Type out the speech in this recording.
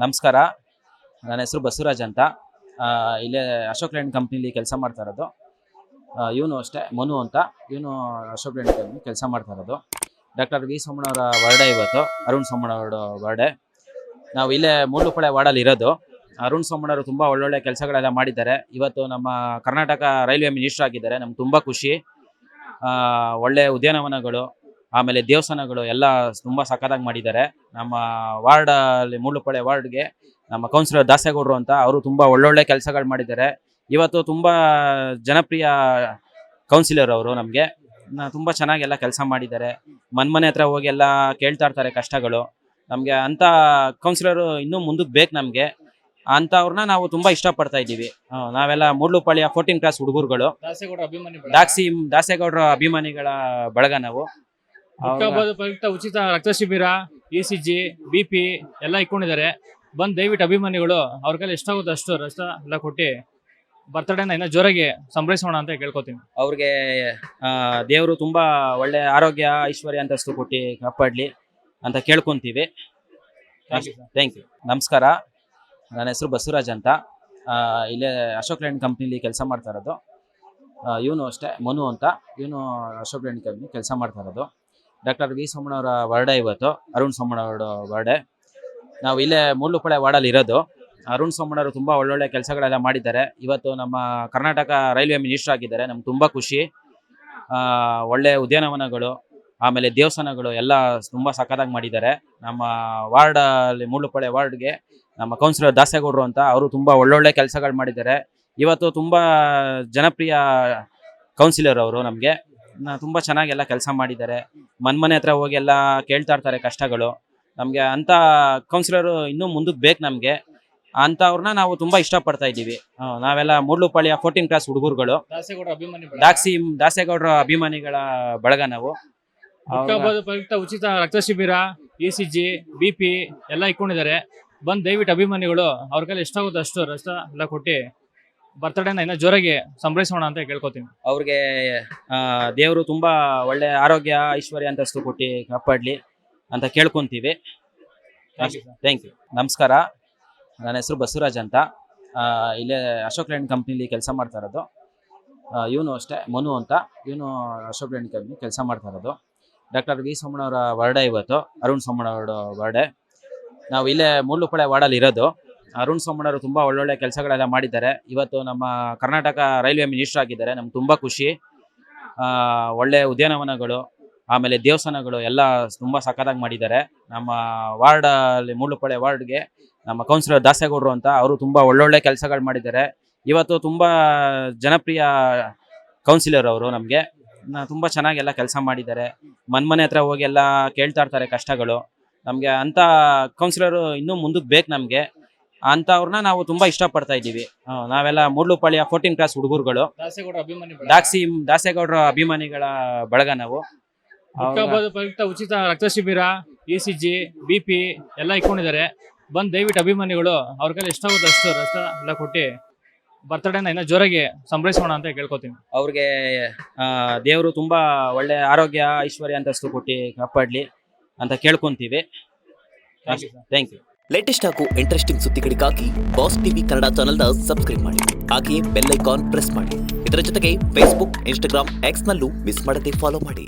ನಮಸ್ಕಾರ. ನನ್ನ ಹೆಸರು ಬಸವರಾಜ್ ಅಂತ. ಇಲ್ಲೇ ಅಶೋಕ್ ಲ್ಯಾಂಡ್ ಕಂಪ್ನಿಲಿ ಕೆಲಸ ಮಾಡ್ತಾ ಇರೋದು. ಇವನು ಅಷ್ಟೇ ಮನು ಅಂತ. ಇವನು ಅಶೋಕ್ ಲ್ಯಾಂಡ್ ಕಂಪ್ನಿ ಕೆಲಸ ಮಾಡ್ತಾ ಇರೋದು. ಡಾಕ್ಟರ್ ವಿ ಸೋಮಣ್ಣವರ ಬರ್ಡೇ ಇವತ್ತು. ಅರುಣ್ ಸೋಮಣ್ಣವರ ಬರ್ಡೇ. ನಾವು ಇಲ್ಲೇ ಮೂಡ್ಲುಪಾಳ್ಯ ವಾರ್ಡಲ್ಲಿ ಇರೋದು. ಅರುಣ್ ಸೋಮಣ್ಣವರು ತುಂಬ ಒಳ್ಳೊಳ್ಳೆ ಕೆಲಸಗಳೆಲ್ಲ ಮಾಡಿದ್ದಾರೆ. ಇವತ್ತು ನಮ್ಮ ಕರ್ನಾಟಕ ರೈಲ್ವೆ ಮಿನಿಸ್ಟರ್ ಆಗಿದ್ದಾರೆ. ನಮ್ಗೆ ತುಂಬ ಖುಷಿ. ಒಳ್ಳೆ ಉದ್ಯಾನವನಗಳು ಆಮೇಲೆ ದೇವಸ್ಥಾನಗಳು ಎಲ್ಲ ತುಂಬ ಸಖತ್ತಾಗಿ ಮಾಡಿದ್ದಾರೆ. ನಮ್ಮ ವಾರ್ಡಲ್ಲಿ ಮೂಡ್ಲುಪಾಳ್ಯ ವಾರ್ಡ್ಗೆ ನಮ್ಮ ಕೌನ್ಸಿಲರ್ ದಾಸೇಗೌಡರು ಅಂತ ಅವರು ತುಂಬ ಒಳ್ಳೊಳ್ಳೆ ಕೆಲಸಗಳು ಮಾಡಿದ್ದಾರೆ. ಇವತ್ತು ತುಂಬ ಜನಪ್ರಿಯ ಕೌನ್ಸಿಲರ್ ಅವರು. ನಮಗೆ ತುಂಬ ಚೆನ್ನಾಗೆಲ್ಲ ಕೆಲಸ ಮಾಡಿದ್ದಾರೆ. ಮನೆ ಹತ್ರ ಹೋಗಿ ಎಲ್ಲ ಕೇಳ್ತಾ ಇರ್ತಾರೆ ಕಷ್ಟಗಳು. ನಮಗೆ ಅಂಥ ಕೌನ್ಸಿಲರು ಇನ್ನೂ ಮುಂದಕ್ಕೆ ಬೇಕು. ನಮಗೆ ಅಂಥವ್ರನ್ನ ನಾವು ತುಂಬ ಇಷ್ಟಪಡ್ತಾ ಇದ್ದೀವಿ. ನಾವೆಲ್ಲ ಮೂಡ್ಲುಪಾಳ್ಯ 14 ಕ್ಲಾಸ್ ಹುಡುಗರುಗಳು, ದಾಸೇಗೌಡರ ಅಭಿಮಾನಿಗಳ ಬಳಗ ನಾವು. ಪ್ರಯುಕ್ತ ಉಚಿತ ರಕ್ತ ಶಿಬಿರ, ECG, BP ಎಲ್ಲ ಇಟ್ಕೊಂಡಿದ್ದಾರೆ. ಬಂದು ದಯವಿಟ್ಟು ಅಭಿಮಾನಿಗಳು ಅವ್ರ ಕೈಲಿ ಎಷ್ಟಾಗುತ್ತೆ ಅಷ್ಟು ರಕ್ತ ಎಲ್ಲ ಕೊಟ್ಟು ಬರ್ತಡೇನ ಇನ್ನೂ ಜೋರಾಗಿ ಸಂಭ್ರಮಿಸೋಣ ಅಂತ ಕೇಳ್ಕೊತೀನಿ. ಅವ್ರಿಗೆ ದೇವರು ತುಂಬಾ ಒಳ್ಳೆ ಆರೋಗ್ಯ ಐಶ್ವರ್ಯ ಅಂತಸ್ತು ಕೊಟ್ಟು ಕಾಪಾಡ್ಲಿ ಅಂತ ಕೇಳ್ಕೊಂತೀವಿ. Thank you. ನಮಸ್ಕಾರ. ನನ್ನ ಹೆಸರು ಬಸವರಾಜ್ ಅಂತ. ಇಲ್ಲೇ ಅಶೋಕ್ ಲ್ಯಾಂಡ್ ಕಂಪ್ನಿಲಿ ಕೆಲಸ ಮಾಡ್ತಾ ಇರೋದು. ಇವನು ಅಷ್ಟೇ ಮನು ಅಂತ. ಇವನು ಅಶೋಕ್ ಲ್ಯಾಂಡ್ ಕಂಪ್ನಿ ಕೆಲಸ ಮಾಡ್ತಾ ಇರೋದು. ಡಾಕ್ಟರ್ ವಿ ಸೋಮಣ್ಣವರ ಬರ್ಡೇ ಇವತ್ತು. ಅರುಣ್ ಸೋಮಣ್ಣವರ ಬರ್ಡೇ. ನಾವು ಇಲ್ಲೇ ಮೂಡ್ಲುಪಾಳ್ಯ ವಾರ್ಡಲ್ಲಿ ಇರೋದು. ಅರುಣ್ ಸೋಮಣ್ಣವರು ತುಂಬ ಒಳ್ಳೊಳ್ಳೆ ಕೆಲಸಗಳೆಲ್ಲ ಮಾಡಿದ್ದಾರೆ. ಇವತ್ತು ನಮ್ಮ ಕರ್ನಾಟಕ ರೈಲ್ವೆ ಮಿನಿಸ್ಟರ್ ಆಗಿದ್ದಾರೆ. ನಮ್ಗೆ ತುಂಬ ಖುಷಿ. ಒಳ್ಳೆ ಉದ್ಯಾನವನಗಳು ಆಮೇಲೆ ದೇವಸ್ಥಾನಗಳು ಎಲ್ಲ ತುಂಬ ಸಖತ್ತಾಗಿ ಮಾಡಿದ್ದಾರೆ. ನಮ್ಮ ವಾರ್ಡಲ್ಲಿ ಮೂಡ್ಲುಪಾಳ್ಯ ವಾರ್ಡ್ಗೆ ನಮ್ಮ ಕೌನ್ಸಿಲರ್ ದಾಸೇಗೌಡರು ಅಂತ ಅವರು ತುಂಬ ಒಳ್ಳೊಳ್ಳೆ ಕೆಲಸಗಳು ಮಾಡಿದ್ದಾರೆ. ಇವತ್ತು ತುಂಬ ಜನಪ್ರಿಯ ಕೌನ್ಸಿಲರ್ ಅವರು. ನಮಗೆ ತುಂಬ ಚೆನ್ನಾಗೆಲ್ಲ ಕೆಲಸ ಮಾಡಿದ್ದಾರೆ. ಮನೆ ಹತ್ರ ಹೋಗಿ ಎಲ್ಲ ಕೇಳ್ತಾ ಇರ್ತಾರೆ ಕಷ್ಟಗಳು. ನಮಗೆ ಅಂಥ ಕೌನ್ಸಿಲರು ಇನ್ನೂ ಮುಂದಕ್ಕೆ ಬೇಕು. ನಮಗೆ ಅಂಥವ್ರನ್ನ ನಾವು ತುಂಬ ಇಷ್ಟಪಡ್ತಾ ಇದ್ದೀವಿ. ನಾವೆಲ್ಲ ಮೂಡ್ಲುಪಾಳ್ಯ 14 ಕ್ಲಾಸ್ ಹುಡುಗರುಗಳು, ದಾಸೇಗೌಡರ ಅಭಿಮಾನಿಗಳ ಬಳಗ ನಾವು. ಪ್ರಯುಕ್ತ ಉಚಿತ ರಕ್ತ ಶಿಬಿರ, ECG, BP ಎಲ್ಲ ಇಟ್ಕೊಂಡಿದ್ದಾರೆ. ಬಂದು ದಯವಿಟ್ಟು ಅಭಿಮಾನಿಗಳು ಅವ್ರ ಕೈಲಿ ಎಷ್ಟಾಗುತ್ತೆ ಅಷ್ಟು ರಕ್ತ ಎಲ್ಲ ಕೊಟ್ಟು ಬರ್ತಡೇನ ಇನ್ನೂ ಜೋರಾಗಿ ಸಂಭ್ರಮಿಸೋಣ ಅಂತ ಕೇಳ್ಕೊತೀನಿ. ಅವ್ರಿಗೆ ದೇವರು ತುಂಬಾ ಒಳ್ಳೆ ಆರೋಗ್ಯ ಐಶ್ವರ್ಯ ಅಂತಸ್ತು ಕೊಟ್ಟು ಕಾಪಾಡ್ಲಿ ಅಂತ ಕೇಳ್ಕೊಂತೀವಿ. Thank you. ನಮಸ್ಕಾರ. ನನ್ನ ಹೆಸರು ಬಸವರಾಜ್ ಅಂತ. ಇಲ್ಲೇ ಅಶೋಕ್ ಲ್ಯಾಂಡ್ ಕಂಪ್ನಿಲಿ ಕೆಲಸ ಮಾಡ್ತಾ ಇರೋದು. ಇವನು ಅಷ್ಟೇ ಮನು ಅಂತ. ಇವನು ಅಶೋಕ್ ಲ್ಯಾಂಡ್ ಕಂಪ್ನಿ ಕೆಲಸ ಮಾಡ್ತಾ ಇರೋದು. ಡಾಕ್ಟರ್ ವಿ ಸೋಮಣ್ಣವರ ಬರ್ಡೇ ಇವತ್ತು. ಅರುಣ್ ಸೋಮಣ್ಣವರ ಬರ್ಡೇ. ನಾವು ಇಲ್ಲೇ ಮೂಡ್ಲುಪಾಳ್ಯ ವಾರ್ಡಲ್ಲಿ ಇರೋದು. ಅರುಣ್ ಸೋಮಣ್ಣವರು ತುಂಬ ಒಳ್ಳೊಳ್ಳೆ ಕೆಲಸಗಳೆಲ್ಲ ಮಾಡಿದ್ದಾರೆ. ಇವತ್ತು ನಮ್ಮ ಕರ್ನಾಟಕ ರೈಲ್ವೆ ಮಿನಿಸ್ಟರ್ ಆಗಿದ್ದಾರೆ. ನಮ್ಗೆ ತುಂಬ ಖುಷಿ. ಒಳ್ಳೆ ಉದ್ಯಾನವನಗಳು ಆಮೇಲೆ ದೇವಸ್ಥಾನಗಳು ಎಲ್ಲ ತುಂಬ ಸಖತ್ತಾಗಿ ಮಾಡಿದ್ದಾರೆ. ನಮ್ಮ ವಾರ್ಡಲ್ಲಿ ಮೂಡ್ಲುಪಾಳ್ಯ ವಾರ್ಡ್ಗೆ ನಮ್ಮ ಕೌನ್ಸಿಲರ್ ದಾಸೇಗೌಡರು ಅಂತ ಅವರು ತುಂಬ ಒಳ್ಳೊಳ್ಳೆ ಕೆಲಸಗಳು ಮಾಡಿದ್ದಾರೆ. ಇವತ್ತು ತುಂಬ ಜನಪ್ರಿಯ ಕೌನ್ಸಿಲರ್ ಅವರು. ನಮಗೆ ತುಂಬ ಚೆನ್ನಾಗೆಲ್ಲ ಕೆಲಸ ಮಾಡಿದ್ದಾರೆ. ಮನೆ ಹತ್ರ ಹೋಗಿ ಎಲ್ಲ ಕೇಳ್ತಾ ಇರ್ತಾರೆ ಕಷ್ಟಗಳು. ನಮಗೆ ಅಂಥ ಕೌನ್ಸಿಲರು ಇನ್ನೂ ಮುಂದಕ್ಕೆ ಬೇಕು. ನಮಗೆ ಅಂಥವ್ರನ್ನ ನಾವು ತುಂಬ ಇಷ್ಟಪಡ್ತಾ ಇದ್ದೀವಿ. ನಾವೆಲ್ಲ ಮೂಡ್ಲುಪಾಳ್ಯ 14 ಕ್ಲಾಸ್ ಹುಡುಗರುಗಳು, ದಾಸೇಗೌಡರ ಅಭಿಮಾನಿಗಳ ಬಳಗ ನಾವು. ಪ್ರಯುಕ್ತ ಉಚಿತ ರಕ್ತ ಶಿಬಿರ, ECG, BP ಎಲ್ಲ ಇಟ್ಕೊಂಡಿದ್ದಾರೆ. ಬಂದು ದಯವಿಟ್ಟು ಅಭಿಮಾನಿಗಳು ಅವ್ರ ಕೈಲಿ ಎಷ್ಟಾಗುತ್ತೆ ಅಷ್ಟು ರಕ್ತ ಎಲ್ಲ ಕೊಟ್ಟು ಬರ್ತಡೇನ ಇನ್ನೂ ಜೋರಾಗಿ ಸಂಭ್ರಮಿಸೋಣ ಅಂತ ಕೇಳ್ಕೊತೀನಿ. ಅವ್ರಿಗೆ ದೇವರು ತುಂಬ ಒಳ್ಳೆ ಆರೋಗ್ಯ ಐಶ್ವರ್ಯ ಅಂತಸ್ತು ಕೊಟ್ಟು ಕಾಪಾಡ್ಲಿ ಅಂತ ಕೇಳ್ಕೊಂತೀವಿ. Thank you. ಲೇಟೆಸ್ಟ್ ಹಾಗೂ ಇಂಟ್ರೆಸ್ಟಿಂಗ್ ಸುದ್ದಿಗಳಿಗಾಗಿ ಬಾಸ್ ಟಿವಿ ಕನ್ನಡ ಚಾನೆಲ್ನ ಸಬ್ಸ್ಕ್ರೈಬ್ ಮಾಡಿ. ಹಾಗೆಯೇ ಬೆಲ್ ಐಕಾನ್ ಪ್ರೆಸ್ ಮಾಡಿ. ಇದರ ಜೊತೆಗೆ ಫೇಸ್ಬುಕ್, ಇನ್ಸ್ಟಾಗ್ರಾಮ್, X ನಲ್ಲೂ ಮಿಸ್ ಮಾಡದೆ ಫಾಲೋ ಮಾಡಿ.